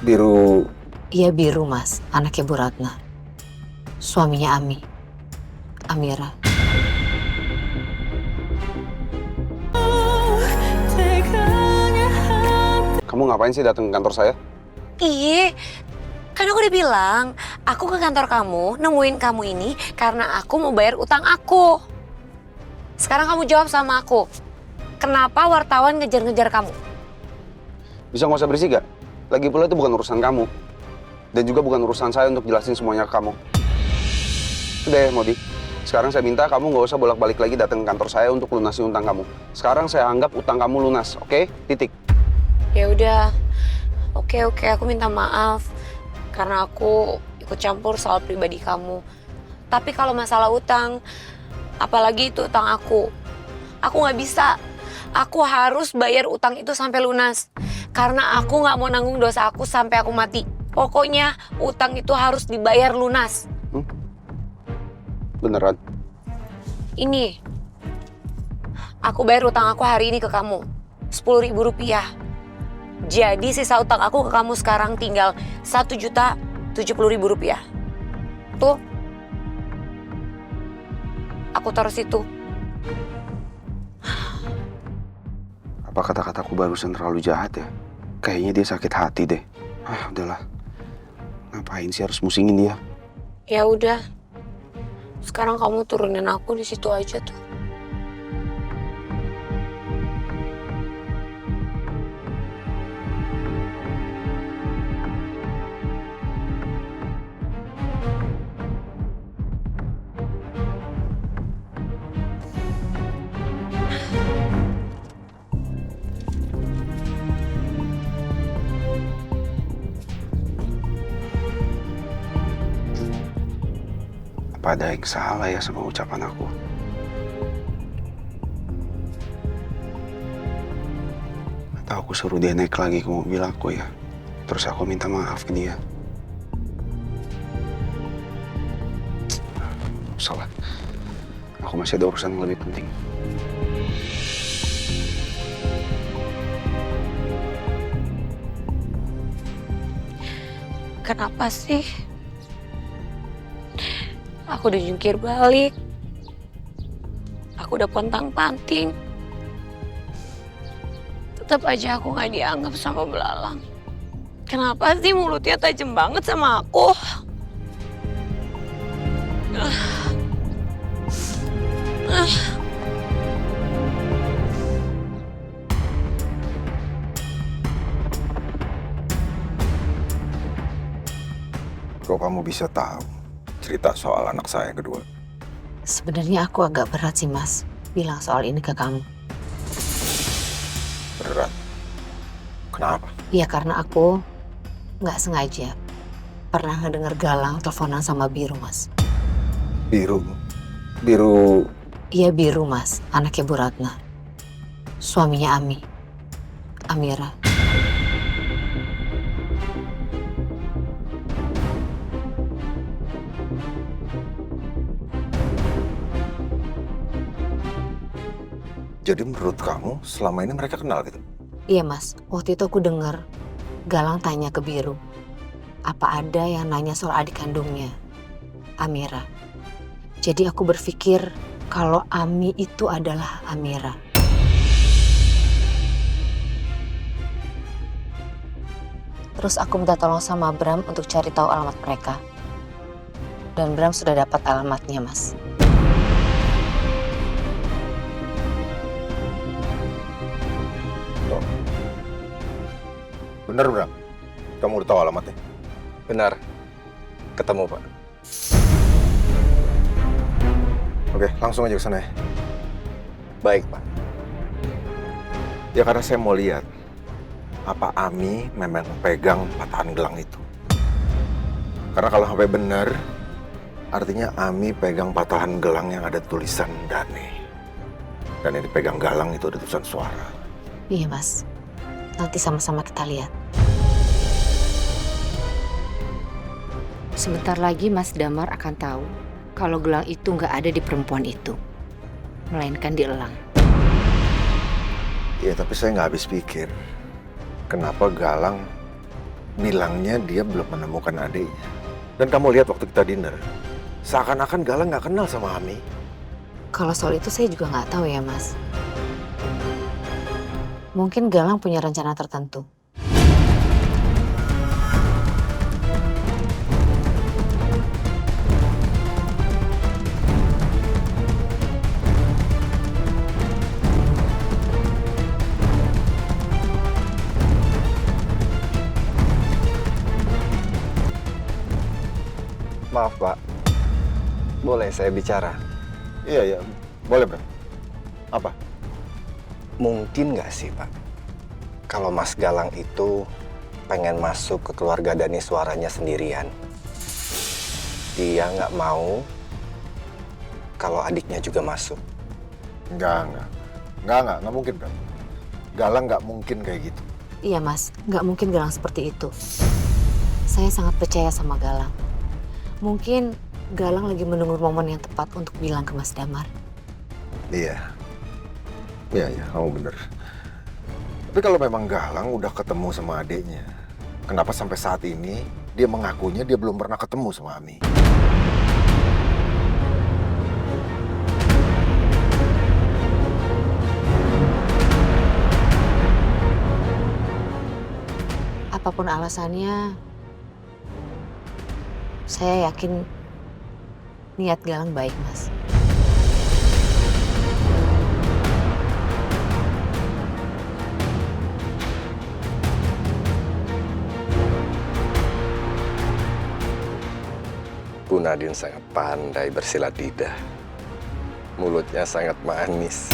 Biru. Iya Biru mas, anaknya Bu Ratna. Suaminya Ami, Amira. Kamu ngapain sih datang ke kantor saya? Iya, kan aku udah bilang, aku ke kantor kamu, nemuin kamu ini karena aku mau bayar utang aku. Sekarang kamu jawab sama aku, kenapa wartawan ngejar-ngejar kamu? Bisa nggak usah berisik gak? Lagi pula itu bukan urusan kamu. Dan juga bukan urusan saya untuk jelasin semuanya ke kamu. Udah ya, Modi. Sekarang saya minta kamu nggak usah bolak-balik lagi datang ke kantor saya untuk lunasi utang kamu. Sekarang saya anggap utang kamu lunas, oke? Titik. Ya udah, oke, aku minta maaf karena aku ikut campur soal pribadi kamu. Tapi kalau masalah utang, apalagi itu utang aku nggak bisa. Aku harus bayar utang itu sampai lunas. Karena aku nggak mau nanggung dosa aku sampai aku mati. Pokoknya utang itu harus dibayar lunas. Beneran? Ini, aku bayar utang aku hari ini ke kamu, Rp10.000. Jadi sisa utang aku ke kamu sekarang tinggal Rp1.070.000. Tuh, aku taruh situ. Apa kata-kataku barusan terlalu jahat ya? Kayaknya dia sakit hati deh. Udahlah. Ngapain sih harus musingin dia? Ya udah, sekarang kamu turunin aku di situ aja tuh. Apa ada yang salah ya sama ucapan aku? Atau aku suruh dia naik lagi ke mobil aku ya? Terus aku minta maaf ke dia. Salah. Aku masih ada urusan yang lebih penting. Kenapa sih? Aku udah jungkir balik. Aku udah pontang-panting. Tetap aja aku gak dianggap sama belalang. Kenapa sih mulutnya tajam banget sama aku? Kok kamu bisa tahu cerita soal anak saya yang kedua? Sebenarnya aku agak berat sih mas, bilang soal ini ke kamu. Berat. Kenapa? Iya karena aku nggak sengaja pernah ngedenger Galang teleponan sama Biru mas. Biru. Biru. Iya Biru mas, anaknya Bu Ratna. Suaminya Ami, Amira. Jadi menurut kamu selama ini mereka kenal gitu? Iya mas, waktu itu aku denger Galang tanya ke Biru, apa ada yang nanya soal adik kandungnya, Amira. Jadi aku berpikir kalau Ami itu adalah Amira. Terus aku minta tolong sama Bram untuk cari tahu alamat mereka. Dan Bram sudah dapat alamatnya mas. Bener, Bram? Kamu udah tahu alamatnya? Benar. Ketemu, Pak. Oke, langsung aja ke sana ya. Baik, Pak. Ya karena saya mau lihat apa Ami memang pegang patahan gelang itu. Karena kalau sampai benar, artinya Ami pegang patahan gelang yang ada tulisan Dane. Dan yang dipegang Galang itu ada tulisan Suara. Iya mas, nanti sama-sama kita lihat. Sebentar lagi Mas Damar akan tahu kalau gelang itu nggak ada di perempuan itu, melainkan di Elang. Iya, tapi saya nggak habis pikir kenapa Galang bilangnya dia belum menemukan adiknya. Dan kamu lihat waktu kita dinner, seakan-akan Galang nggak kenal sama Ami. Kalau soal itu saya juga nggak tahu ya, Mas. Mungkin Galang punya rencana tertentu. Maaf Pak, boleh saya bicara? Iya, iya. Boleh, Bro. Apa? Mungkin nggak sih Pak, kalau Mas Galang itu pengen masuk ke keluarga Dani Suaranya sendirian. Dia nggak mau kalau adiknya juga masuk. Enggak mungkin, Bro. Galang nggak mungkin kayak gitu. Iya, Mas. Nggak mungkin Galang seperti itu. Saya sangat percaya sama Galang. Mungkin Galang lagi menunggu momen yang tepat untuk bilang ke Mas Damar. Iya, kamu bener. Tapi kalau memang Galang udah ketemu sama adiknya, kenapa sampai saat ini dia mengakunya dia belum pernah ketemu sama Ami? Apapun alasannya, saya yakin niat Galang baik, Mas. Bu Nadine sangat pandai bersilat lidah. Mulutnya sangat manis.